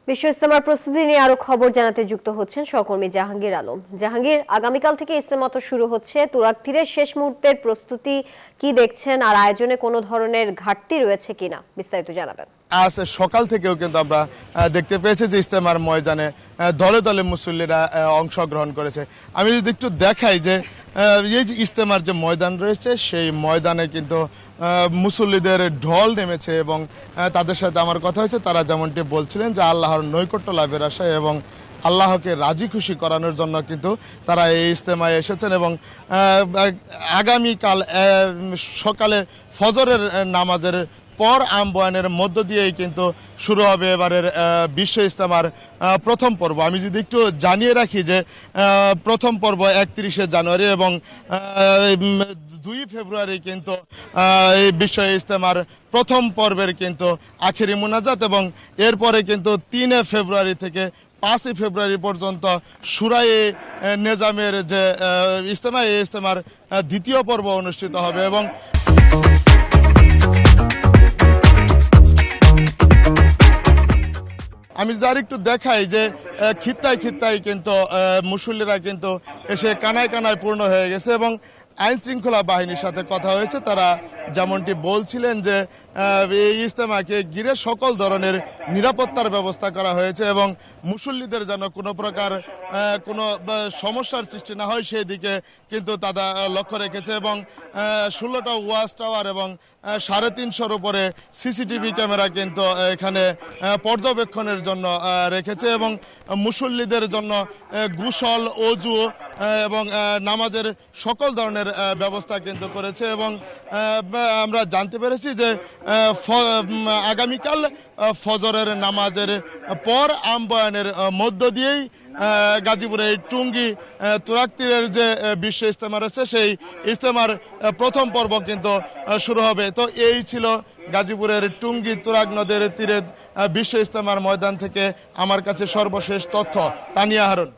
বিশ্ব ইজতেমার প্রস্তুতি নিয়ে আরো খবর জানাতে যুক্ত হচ্ছেন সহকর্মী জাহাঙ্গীর আলম। জাহাঙ্গীর, আগামীকাল থেকে ইজতেমা তো শুরু হচ্ছে, তুরাগ তীরের শেষ মুহূর্তের প্রস্তুতি কি দেখছেন আর আয়োজনে কোনো ধরনের ঘাটতি রয়েছে কিনা বিস্তারিত জানাবেন। আজ সকাল থেকেও কিন্তু আমরা দেখতে পেয়েছি যে ইজতেমার ময়দানে দলে দলে মুসল্লিরা অংশগ্রহণ করেছে। আমি যদি একটু দেখাই যে এই যে ইজতেমার যে ময়দান রয়েছে সেই ময়দানে কিন্তু মুসল্লিদের ঢল নেমেছে এবং তাদের সাথে আমার কথা হয়েছে। তারা যেমনটি বলছিলেন যে আল্লাহর নৈকট্য লাভের আশায় এবং আল্লাহকে রাজি খুশি করানোর জন্য কিন্তু তারা এই ইজতেমায় এসেছেন এবং আগামীকাল সকালে ফজরের নামাজের পর আহ্বানের মধ্য দিয়েই কিন্তু শুরু হবে এবারের বিশ্ব ইজতেমার প্রথম পর্ব। আমি যদি একটু জানিয়ে রাখি যে প্রথম পর্ব 31শে জানুয়ারি এবং 2 ফেব্রুয়ারি কিন্তু এই বিশ্ব ইজতেমার প্রথম পর্বের কিন্তু আখেরি মুনাজাত এবং এরপরে কিন্তু 3 ফেব্রুয়ারি থেকে 5 ফেব্রুয়ারি পর্যন্ত শুরায়ে নেজামের যে ইজতেমা, এই ইজতেমার দ্বিতীয় পর্ব অনুষ্ঠিত হবে। এবং আমি যদি আর একটু দেখাই যে খিত্তায় খিত্তায় কিন্তু মুসল্লিরা কিন্তু এসে কানায় কানায় পূর্ণ হয়ে গেছে এবং আইন শৃঙ্খলা বাহিনীর সাথে কথা হয়েছে। তারা যেমনটি বলছিলেন যে এই ইজতেমাকে ঘিরে সকল ধরনের নিরাপত্তার ব্যবস্থা করা হয়েছে এবং মুসল্লিদের যেন কোনো প্রকার কোনো সমস্যার সৃষ্টি না হয় সেই দিকে কিন্তু তারা লক্ষ্য রেখেছে এবং 16টা ওয়াচ টাওয়ার এবং 350-এর উপরে সিসিটিভি ক্যামেরা কিন্তু এখানে পর্যবেক্ষণের জন্য রেখেছে এবং মুসল্লিদের জন্য গোসল, অজু এবং নামাজের সকল ধরনের ব্যবস্থা কিন্তু করেছে এবং আমরা জানতে পেরেছি যে আগামীকাল ফজরের নামাজের পর আহ্বানের মধ্য দিয়েই গাজীপুরের টুঙ্গি তুরাগ তীরের যে বিশ্ব ইজতেমা রয়েছে সেই ইজতেমার প্রথম পর্ব কিন্তু শুরু হবে। তো এই ছিল গাজীপুরের টুঙ্গি তুরাগ নদের তীরে বিশ্ব ইজতেমার ময়দান থেকে আমার কাছে সর্বশেষ তথ্য। তানিয়া হারুন।